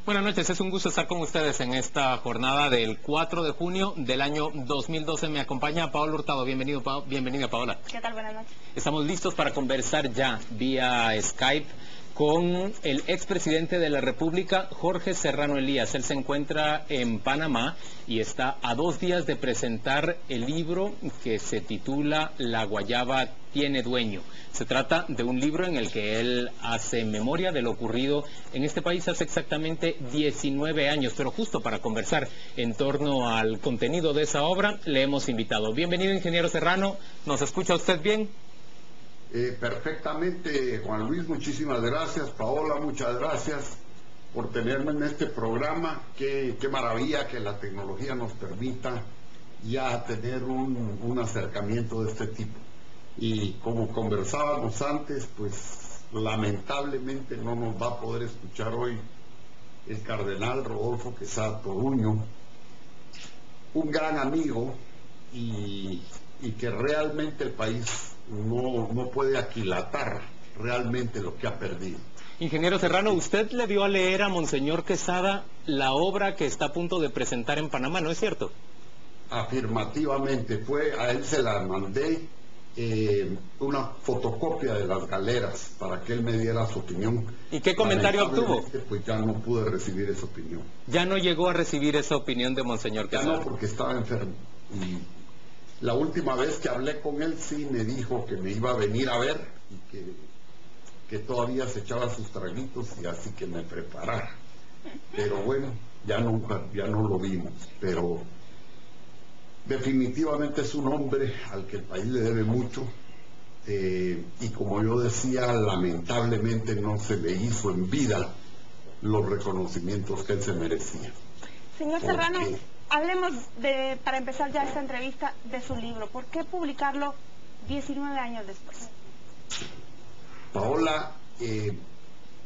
Buenas noches, es un gusto estar con ustedes en esta jornada del 4 de junio del año 2012. Me acompaña Paola Hurtado. Bienvenida, Paola. ¿Qué tal? Buenas noches. Estamos listos para conversar ya vía Skype con el expresidente de la República, Jorge Serrano Elías. Él se encuentra en Panamá y está a 2 días de presentar el libro que se titula La Guayaba tiene dueño. Se trata de un libro en el que él hace memoria de lo ocurrido en este país hace exactamente 19 años, pero justo para conversar en torno al contenido de esa obra, le hemos invitado. Bienvenido, ingeniero Serrano. ¿Nos escucha usted bien? Perfectamente, Juan Luis, muchísimas gracias. Paola, muchas gracias por tenerme en este programa. Qué maravilla que la tecnología nos permita ya tener un acercamiento de este tipo. Y como conversábamos antes, pues lamentablemente no nos va a poder escuchar hoy el cardenal Rodolfo Quesada Toruño, un gran amigo y que realmente el país no puede aquilatar realmente lo que ha perdido. Ingeniero Serrano, usted le dio a leer a Monseñor Quesada la obra que está a punto de presentar en Panamá, ¿no es cierto? Afirmativamente, a él se la mandé una fotocopia de las galeras para que él me diera su opinión. ¿Y qué comentario obtuvo? Pues ya no pude recibir esa opinión. Ya no llegó a recibir esa opinión de Monseñor Quesada. Ya no, porque estaba enfermo. Y la última vez que hablé con él sí me dijo que me iba a venir a ver y que todavía se echaba sus traguitos y así que me preparara. Pero bueno, ya no lo vimos. Pero definitivamente es un hombre al que el país le debe mucho y como yo decía, lamentablemente no se le hizo en vida los reconocimientos que él se merecía. Señor Serrano, hablemos para empezar ya esta entrevista, de su libro. ¿Por qué publicarlo 19 años después? Paola,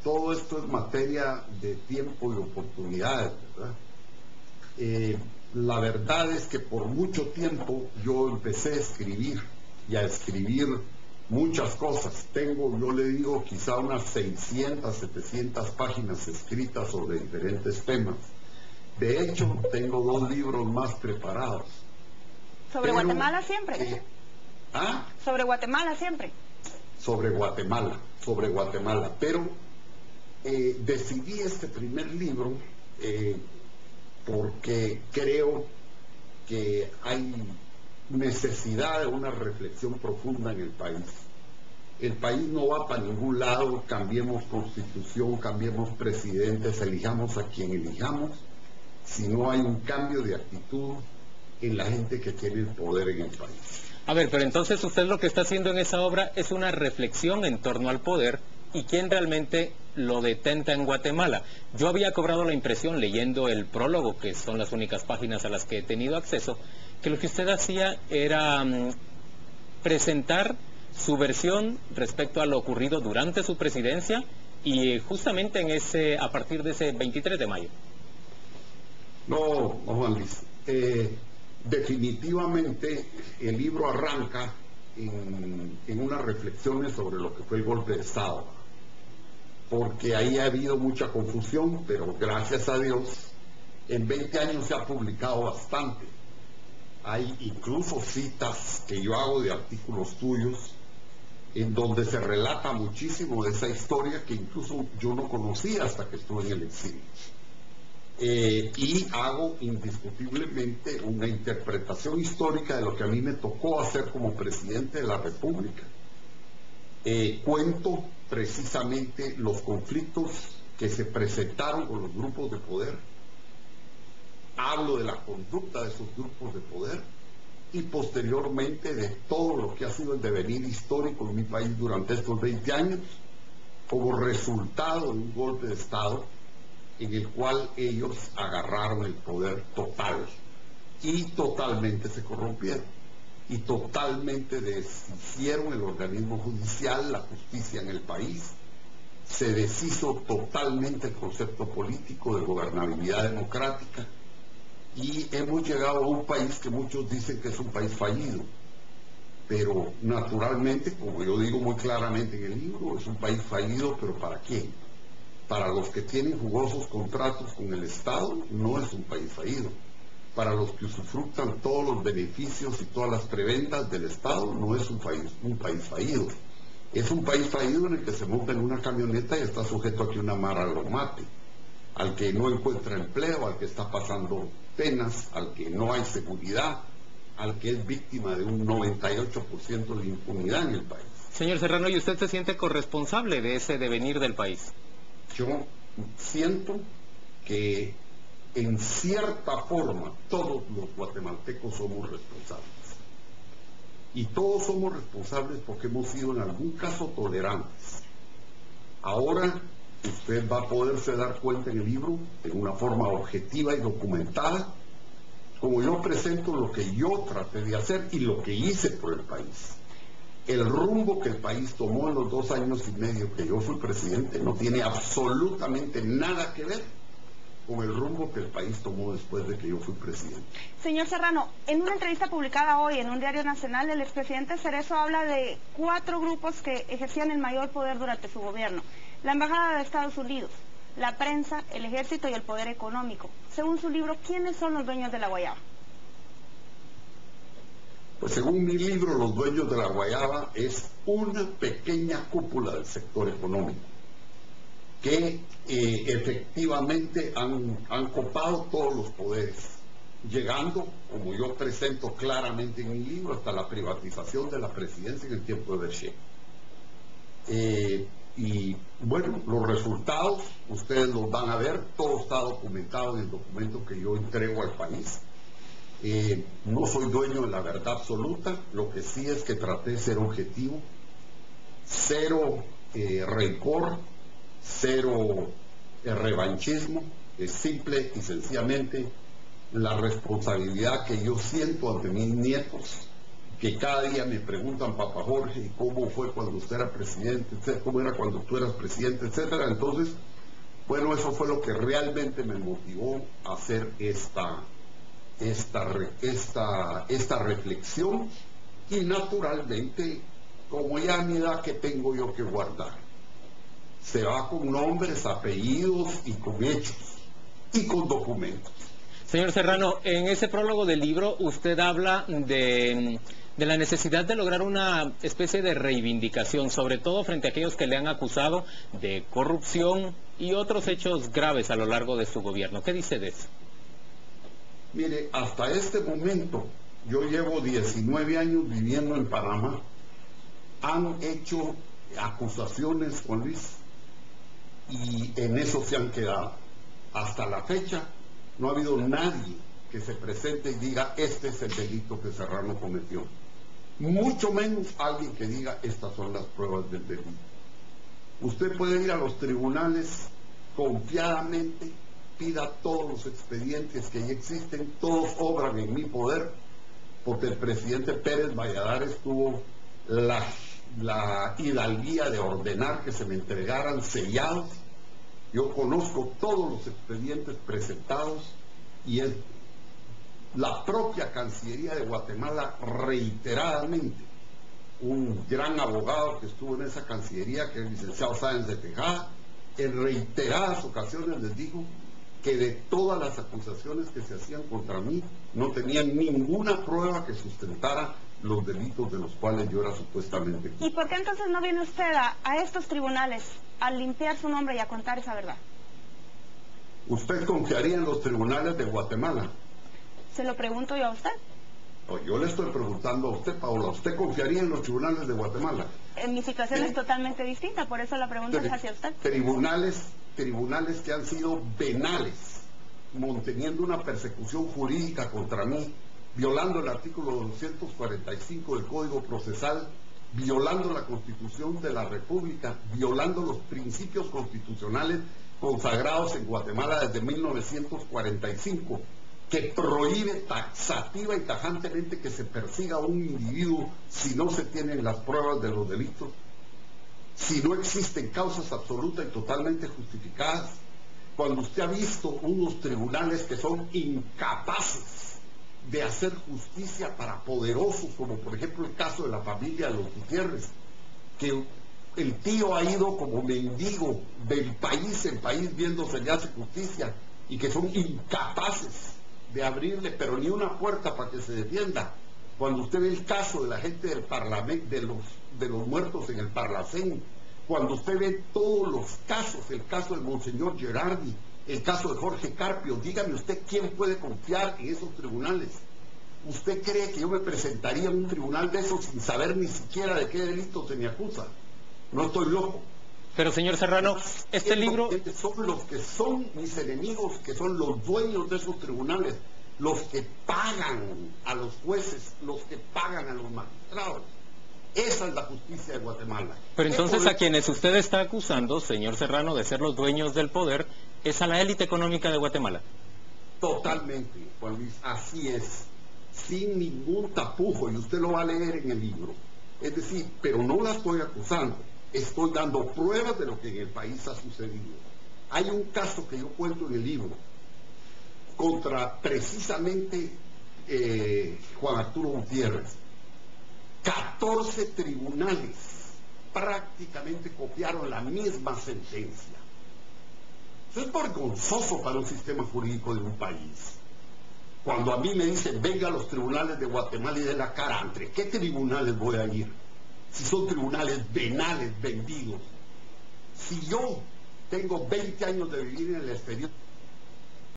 todo esto es materia de tiempo y oportunidades, ¿verdad? La verdad es que por mucho tiempo yo empecé a escribir y a escribir muchas cosas. Yo le digo quizá unas 600, 700 páginas escritas sobre diferentes temas. De hecho, tengo 2 libros más preparados. ¿Sobre Guatemala siempre? ¿Sobre Guatemala siempre? Sobre Guatemala. Pero decidí este primer libro porque creo que hay necesidad de una reflexión profunda en el país. El país no va para ningún lado, cambiemos constitución, cambiemos presidentes, elijamos a quien elijamos, si no hay un cambio de actitud en la gente que tiene el poder en el país. A ver, pero entonces usted lo que está haciendo en esa obra es una reflexión en torno al poder y quién realmente lo detenta en Guatemala. Yo había cobrado la impresión, leyendo el prólogo, que son las únicas páginas a las que he tenido acceso, que lo que usted hacía era presentar su versión respecto a lo ocurrido durante su presidencia y justamente a partir de ese 23 de mayo. No, Juan Luis. Definitivamente el libro arranca en unas reflexiones sobre lo que fue el golpe de Estado, porque ahí ha habido mucha confusión, pero gracias a Dios en 20 años se ha publicado bastante. Hay incluso citas que yo hago de artículos tuyos en donde se relata muchísimo de esa historia que incluso yo no conocía hasta que estuve en el exilio. Y hago indiscutiblemente una interpretación histórica de lo que a mí me tocó hacer como presidente de la República. Cuento precisamente los conflictos que se presentaron con los grupos de poder, hablo de la conducta de esos grupos de poder y posteriormente de todo lo que ha sido el devenir histórico en mi país durante estos 20 años como resultado de un golpe de Estado en el cual ellos agarraron el poder total y totalmente se corrompieron y totalmente deshicieron el organismo judicial, la justicia en el país, se deshizo totalmente el concepto político de gobernabilidad democrática y hemos llegado a un país que muchos dicen que es un país fallido, pero naturalmente, como yo digo muy claramente en el libro, es un país fallido, pero ¿para quién? para los que tienen jugosos contratos con el Estado, no es un país fallido. Para los que usufructan todos los beneficios y todas las preventas del Estado, no es un país fallido. Es un país fallido en el que se monta en una camioneta y está sujeto a que una mara lo mate. Al que no encuentra empleo, al que está pasando penas, al que no hay seguridad, al que es víctima de un 98% de impunidad en el país. Señor Serrano, ¿y usted se siente corresponsable de ese devenir del país? Yo siento que en cierta forma todos los guatemaltecos somos responsables. Y todos somos responsables porque hemos sido en algún caso tolerantes. Ahora usted va a poderse dar cuenta en el libro, en una forma objetiva y documentada, como yo presento lo que yo traté de hacer y lo que hice por el país. El rumbo que el país tomó en los 2 años y medio que yo fui presidente no tiene absolutamente nada que ver con el rumbo que el país tomó después de que yo fui presidente. Señor Serrano, en una entrevista publicada hoy en un diario nacional, el expresidente Cerezo habla de 4 grupos que ejercían el mayor poder durante su gobierno: la Embajada de Estados Unidos, la prensa, el ejército y el poder económico. Según su libro, ¿quiénes son los dueños de la guayaba? Pues según mi libro, los dueños de la guayaba es una pequeña cúpula del sector económico que efectivamente han copado todos los poderes, llegando, como yo presento claramente en mi libro, hasta la privatización de la presidencia en el tiempo de Berger. Y bueno, los resultados ustedes los van a ver, todo está documentado en el documento que yo entrego al país. No soy dueño de la verdad absoluta, lo que sí es que traté de ser objetivo, cero rencor, cero revanchismo, es simple y sencillamente la responsabilidad que yo siento ante mis nietos, que cada día me preguntan: papá Jorge, ¿cómo fue cuando usted era presidente? ¿Cómo era cuando tú eras presidente? Etcétera. Entonces, bueno, eso fue lo que realmente me motivó a hacer esta reflexión, y naturalmente, como ya a mi edad, que tengo yo que guardar, se va con nombres, apellidos y con hechos y con documentos. Señor Serrano, en ese prólogo del libro usted habla de la necesidad de lograr una especie de reivindicación, sobre todo frente a aquellos que le han acusado de corrupción y otros hechos graves a lo largo de su gobierno. ¿Qué dice de eso? Mire, hasta este momento, yo llevo 19 años viviendo en Panamá. Han hecho acusaciones, Juan Luis, y en eso se han quedado. Hasta la fecha no ha habido nadie que se presente y diga: este es el delito que Serrano cometió. Mucho menos alguien que diga: estas son las pruebas del delito. Usted puede ir a los tribunales confiadamente, pida todos los expedientes que ya existen, todos obran en mi poder, porque el presidente Pérez Valladares tuvo la hidalguía de ordenar que se me entregaran sellados. Yo conozco todos los expedientes presentados, y es la propia Cancillería de Guatemala reiteradamente, un gran abogado que estuvo en esa Cancillería, que es el licenciado Sáenz de Tejada, en reiteradas ocasiones les digo que de todas las acusaciones que se hacían contra mí, no tenían ninguna prueba que sustentara los delitos de los cuales yo era supuestamente culpable. ¿Y por qué entonces no viene usted a estos tribunales a limpiar su nombre y a contar esa verdad? ¿Usted confiaría en los tribunales de Guatemala? Se lo pregunto yo a usted. Yo le estoy preguntando a usted, Paola, ¿usted confiaría en los tribunales de Guatemala? Mi situación es totalmente distinta, por eso la pregunta es hacia usted. Tribunales que han sido venales, manteniendo una persecución jurídica contra mí, violando el artículo 245 del Código Procesal, violando la Constitución de la República, violando los principios constitucionales consagrados en Guatemala desde 1945, que prohíbe taxativa y tajantemente que se persiga a un individuo si no se tienen las pruebas de los delitos, si no existen causas absolutas y totalmente justificadas. Cuando usted ha visto unos tribunales que son incapaces de hacer justicia para poderosos, como por ejemplo el caso de la familia de los Gutiérrez, que el tío ha ido como mendigo del país en país viendo si le hace justicia y que son incapaces de abrirle pero ni una puerta para que se defienda. Cuando usted ve el caso de la gente del Parlamento, de los muertos en el Parlacén, cuando usted ve todos los casos, el caso del Monseñor Gerardi, el caso de Jorge Carpio, dígame usted quién puede confiar en esos tribunales. ¿Usted cree que yo me presentaría en un tribunal de esos sin saber ni siquiera de qué delito se me acusa? No estoy loco. Pero señor Serrano, este libro... Son los que son mis enemigos, que son los dueños de esos tribunales, los que pagan a los jueces, los que pagan a los magistrados. Esa es la justicia de Guatemala. Pero entonces a quienes usted está acusando, señor Serrano, de ser los dueños del poder, es a la élite económica de Guatemala. Totalmente, Juan Luis, así es, sin ningún tapujo, y usted lo va a leer en el libro. Es decir, pero no la estoy acusando, estoy dando pruebas de lo que en el país ha sucedido. Hay un caso que yo cuento en el libro contra precisamente Juan Arturo Gutiérrez. 14 tribunales prácticamente copiaron la misma sentencia. Eso es vergonzoso para un sistema jurídico de un país. Cuando a mí me dicen, venga a los tribunales de Guatemala y de la cara, ¿entre qué tribunales voy a ir? Si son tribunales venales vendidos. Si yo tengo 20 años de vivir en el exterior,